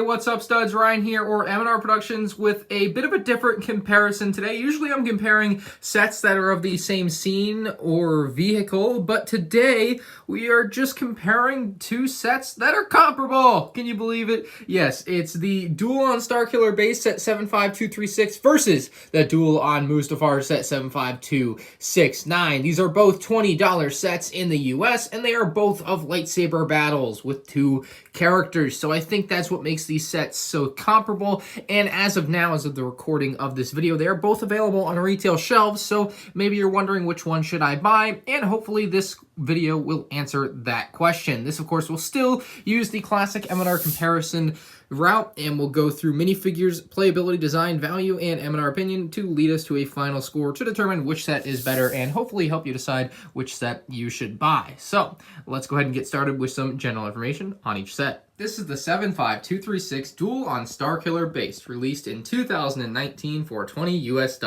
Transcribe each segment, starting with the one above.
Hey, what's up, studs? Ryan here, or MandRproductions, with a bit of a different comparison today. Usually I'm comparing sets that are of the same scene or vehicle, but today we are just comparing two sets that are comparable. Can you believe it? Yes, it's the Duel on Starkiller Base set 75236 versus the Duel on Mustafar set 75269. These are both $20 sets in the US, and they are both of lightsaber battles with two characters. So I think that's what makes these sets so comparable. And as of now, as of the recording of this video, they are both available on retail shelves. So maybe you're wondering which one should I buy, and hopefully this video will answer that question. This, of course, will still use the classic M&R comparison route, and we'll go through minifigures, playability, design, value, and M&R opinion to lead us to a final score to determine which set is better and hopefully help you decide which set you should buy. So let's go ahead and get started with some general information on each set. This is the 75236 Duel on Starkiller Base, released in 2019 for $20 US.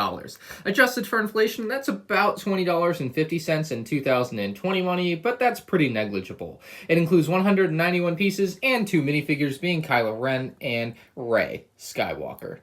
Adjusted for inflation, that's about $20.50 in 2020 money, but that's pretty negligible. It includes 191 pieces and two minifigures, being Kylo Ren and Rey Skywalker.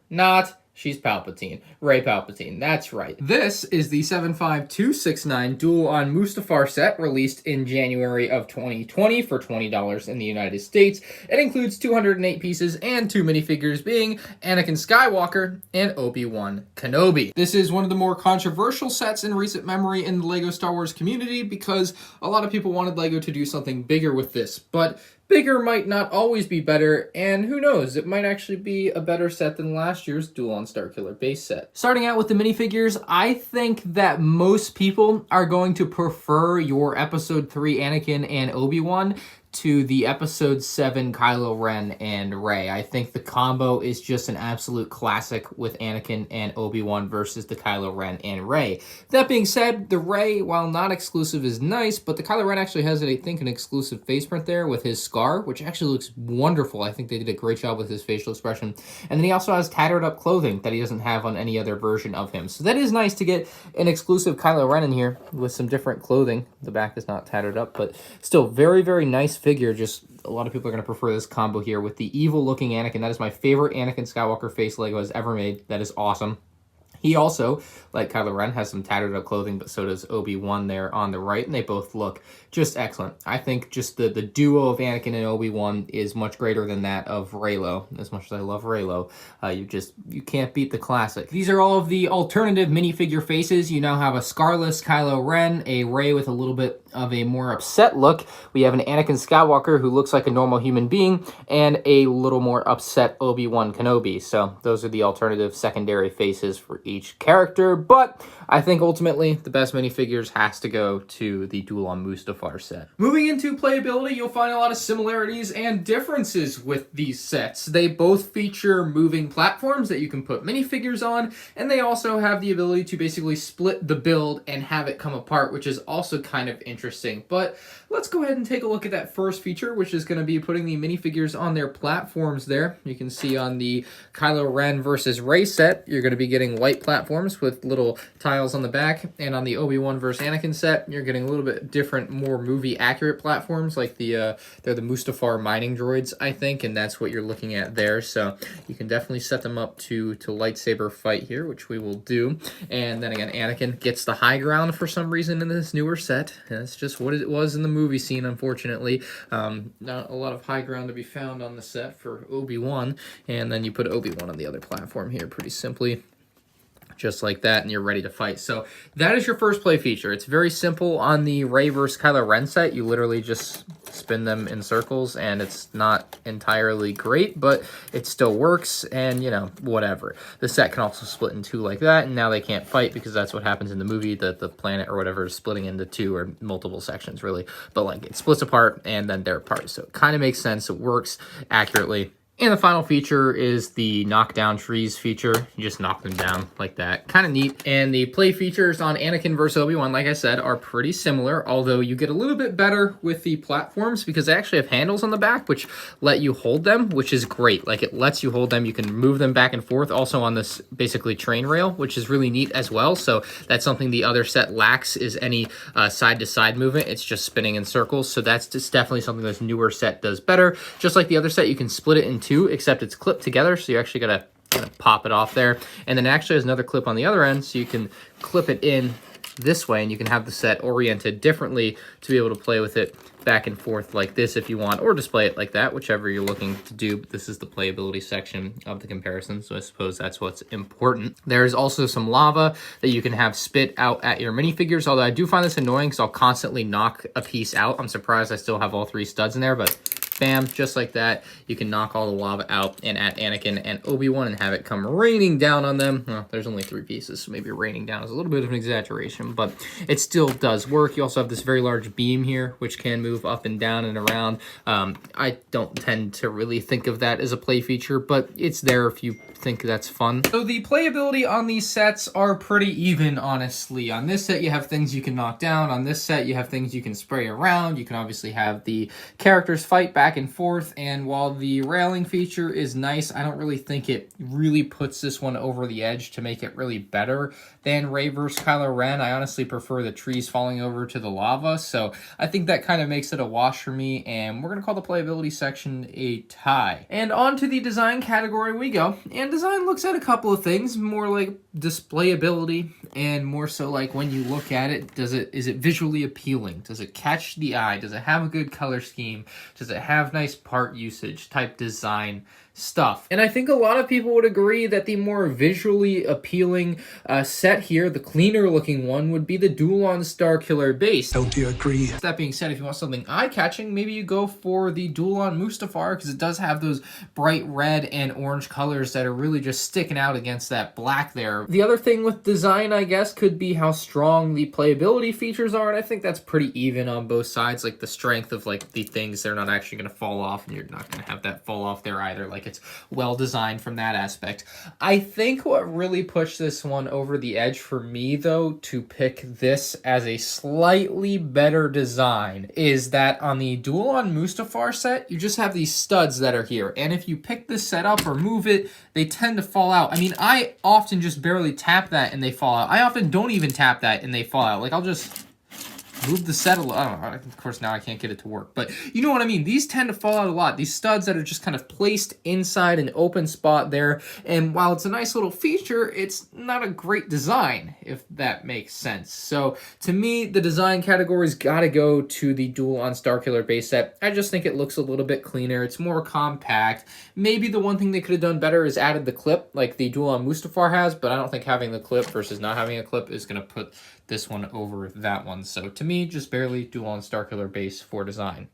She's Palpatine. Rey Palpatine, that's right. This is the 75269 Duel on Mustafar set, released in January of 2020 for $20 in the United States. It includes 208 pieces and two minifigures, being Anakin Skywalker and Obi-Wan Kenobi. This is one of the more controversial sets in recent memory in the LEGO Star Wars community because a lot of people wanted LEGO to do something bigger with this, but bigger might not always be better, and who knows, it might actually be a better set than last year's Duel on Starkiller Base set. Starting out with the minifigures, I think that most people are going to prefer your Episode 3 Anakin and Obi-Wan to the Episode 7 Kylo Ren and Rey. I think the combo is just an absolute classic with Anakin and Obi-Wan versus the Kylo Ren and Rey. That being said, the Rey, while not exclusive, is nice, but the Kylo Ren actually has, I think, an exclusive face print there with his scar, which actually looks wonderful. I think they did a great job with his facial expression. And then he also has tattered up clothing that he doesn't have on any other version of him. So that is nice to get an exclusive Kylo Ren in here with some different clothing. The back is not tattered up, but still very, very nice figure. Just a lot of people are going to prefer this combo here with the evil looking Anakin. That is my favorite Anakin Skywalker face LEGO has ever made. That is awesome. He also, like Kylo Ren, has some tattered up clothing, but so does Obi-Wan there on the right, and they both look just excellent. I think just the duo of Anakin and Obi-Wan is much greater than that of Reylo. As much as I love Reylo, you can't beat the classic. These are all of the alternative minifigure faces. You now have a scarless Kylo Ren, a Rey with a little bit of a more upset look. We have an Anakin Skywalker who looks like a normal human being, and a little more upset Obi-Wan Kenobi. So those are the alternative secondary faces for each character, but I think ultimately the best minifigures has to go to the Duel on Mustafar set. Moving into playability, you'll find a lot of similarities and differences with these sets. They both feature moving platforms that you can put minifigures on, and they also have the ability to basically split the build and have it come apart, which is also kind of interesting. But let's go ahead and take a look at that first feature, which is going to be putting the minifigures on their platforms there. You can see on the Kylo Ren versus Rey set, you're going to be getting white platforms with little tiles on the back, and on the Obi-Wan versus Anakin set, you're getting a little bit different, more movie accurate platforms, like they're the Mustafar mining droids, I think, and that's what you're looking at there. So you can definitely set them up to lightsaber fight here, which we will do. And then again, Anakin gets the high ground for some reason in this newer set. That's just what it was in the movie scene, unfortunately. Not a lot of high ground to be found on the set for Obi-Wan, and then you put Obi-Wan on the other platform here pretty simply, just like that, and you're ready to fight. So that is your first play feature. It's very simple. On the Rey vs. Kylo Ren set, you literally just spin them in circles, and it's not entirely great, but it still works, and, you know, whatever. The set can also split in two like that, and now they can't fight because that's what happens in the movie, that the planet or whatever is splitting into two or multiple sections, really. But, like, it splits apart, and then they're apart. So it kind of makes sense. It works accurately. And the final feature is the knockdown trees feature. You just knock them down like that. Kind of neat. And the play features on Anakin vs. Obi-Wan, like I said, are pretty similar, although you get a little bit better with the platforms because they actually have handles on the back which let you hold them, which is great. Like, it lets you hold them. You can move them back and forth also on this basically train rail, which is really neat as well. So that's something the other set lacks, is any side-to-side movement. It's just spinning in circles. So that's just definitely something this newer set does better. Just like the other set, you can split it in two too, except it's clipped together, so you actually gotta kind of pop it off there. And then it actually has another clip on the other end, so you can clip it in this way, and you can have the set oriented differently to be able to play with it back and forth like this if you want, or display it like that, whichever you're looking to do. This is the playability section of the comparison, so I suppose that's what's important. There's also some lava that you can have spit out at your minifigures, although I do find this annoying because I'll constantly knock a piece out. I'm surprised I still have all 3 studs in there, but bam, just like that, you can knock all the lava out and at Anakin and Obi-Wan and have it come raining down on them. Well, there's only 3 pieces, so maybe raining down is a little bit of an exaggeration, but it still does work. You also have this very large beam here, which can move up and down and around. I don't tend to really think of that as a play feature, but it's there if you think that's fun. So the playability on these sets are pretty even, honestly. On this set, you have things you can knock down. On this set, you have things you can spray around. You can obviously have the characters fight back and forth, and while the railing feature is nice, I don't really think it really puts this one over the edge to make it really better than Rey vs. Kylo Ren. I honestly prefer the trees falling over to the lava, so I think that kind of makes it a wash for me, and we're going to call the playability section a tie. And on to the design category we go, and design looks at a couple of things, more like displayability, and more so like when you look at it, is it visually appealing? Does it catch the eye? Does it have a good color scheme? Does it have nice part usage type design stuff? And I think a lot of people would agree that the more visually appealing set here, the cleaner looking one, would be the Duel on Starkiller Base. Don't you agree? That being said, if you want something eye-catching, maybe you go for the Duel on Mustafar, because it does have those bright red and orange colors that are really just sticking out against that black there. The other thing with design, I guess, could be how strong the playability features are, and I think that's pretty even on both sides. Like the strength of like the things, they're not actually going to fall off, and you're not going to have that fall off there either. Like it's well designed from that aspect. I think what really pushed this one over the edge for me, though, to pick this as a slightly better design is that on the Duel on Mustafar set, you just have these studs that are here, and if you pick this set up or move it, they tend to fall out. I mean, I often just barely tap that and they fall out. I often don't even tap that and they fall out. Like, I'll just move the set a little. I don't know. Of course, now I can't get it to work. But you know what I mean. These tend to fall out a lot. These studs that are just kind of placed inside an open spot there. And while it's a nice little feature, it's not a great design, if that makes sense. So to me, the design category's got to go to the Duel on Starkiller Base set. I just think it looks a little bit cleaner. It's more compact. Maybe the one thing they could have done better is added the clip like the Duel on Mustafar has, but I don't think having the clip versus not having a clip is going to put this one over that one. So to me, just barely Duel on Starkiller Base for design.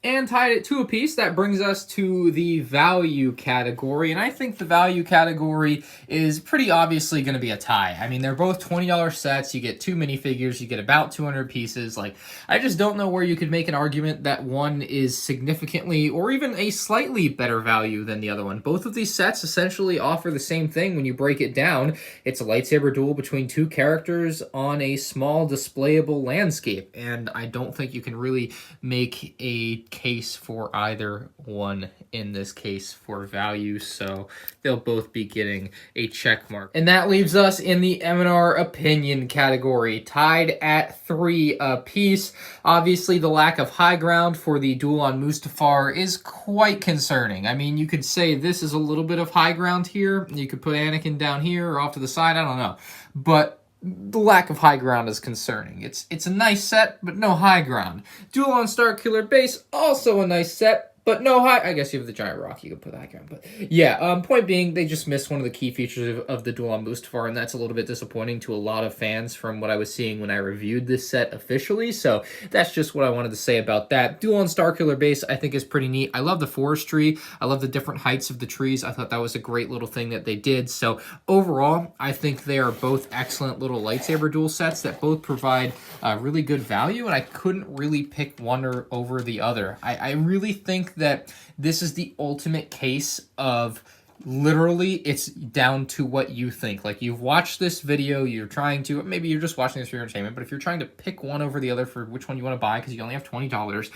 And tied it to a piece, that brings us to the value category. And I think the value category is pretty obviously going to be a tie. I mean, they're both $20 sets. You get 2 minifigures. You get about 200 pieces. Like, I just don't know where you could make an argument that one is significantly or even a slightly better value than the other one. Both of these sets essentially offer the same thing when you break it down. It's a lightsaber duel between 2 characters on a small displayable landscape. And I don't think you can really make a case for either one in this case for value, so they'll both be getting a check mark. And that leaves us in the M&R opinion category, tied at 3 apiece. Obviously, the lack of high ground for the Duel on Mustafar is quite concerning. I mean, you could say this is a little bit of high ground here. You could put Anakin down here or off to the side, I don't know. But the lack of high ground is concerning. It's a nice set, but no high ground. Duel on Starkiller Base, also a nice set, but no high... I guess you have the giant rock, you could put the high ground. But yeah, point being, they just missed one of the key features of the Duel on Mustafar, and that's a little bit disappointing to a lot of fans from what I was seeing when I reviewed this set officially. So that's just what I wanted to say about that. Duel on Starkiller Base, I think, is pretty neat. I love the forestry. I love the different heights of the trees. I thought that was a great little thing that they did. So overall, I think they are both excellent little lightsaber duel sets that both provide really good value, and I couldn't really pick one over the other. I really think that this is the ultimate case of literally it's down to what you think. Like, you've watched this video, you're trying to, maybe you're just watching this for your entertainment, but if you're trying to pick one over the other for which one you want to buy because you only have $20,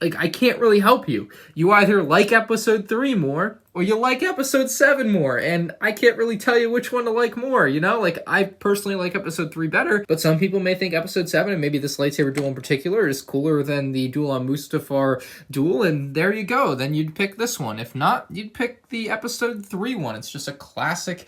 like, I can't really help you. You either like episode 3 more or you like episode 7 more, and I can't really tell you which one to like more, you know? Like, I personally like episode 3 better, but some people may think episode 7, and maybe this lightsaber duel in particular, is cooler than the Duel on Mustafar duel, and there you go. Then you'd pick this one. If not, you'd pick the episode 3 one. It's just a classic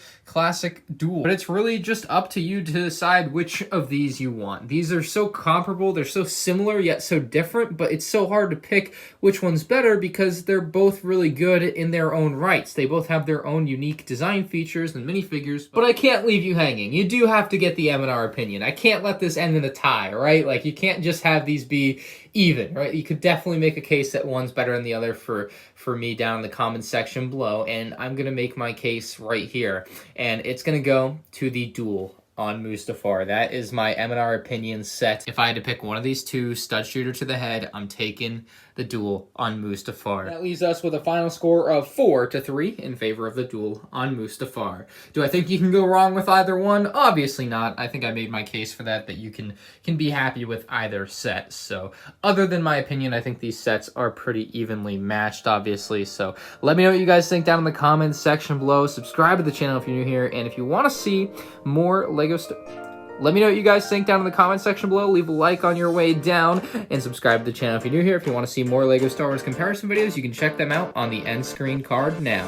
duel. But it's really just up to you to decide which of these you want. These are so comparable, they're so similar, yet so different, but it's so hard to pick which one's better because they're both really good in their own rights. They both have their own unique design features and minifigures, but I can't leave you hanging. You do have to get the M&R opinion. I can't let this end in a tie, right? Like, you can't just have these be even, right? You could definitely make a case that one's better than the other for me down in the comments section below, and I'm gonna make my case right here, and it's gonna go to the Duel on Mustafar. That is my M&R opinion set. If I had to pick one of these two, stud shooter to the head, I'm taking the Duel on Mustafar. That leaves us with a final score of 4-3 in favor of the Duel on Mustafar. Do I think you can go wrong with either one? Obviously not. I think I made my case for that you can be happy with either set. So other than my opinion, I think these sets are pretty evenly matched, obviously. So let me know what you guys think down in the comments section below. Subscribe to the channel if you're new here, and if you want to see more let me know what you guys think down in the comment section below. Leave a like on your way down, and subscribe to the channel if you're new here. If you want to see more LEGO Star Wars comparison videos, you can check them out on the end screen card now.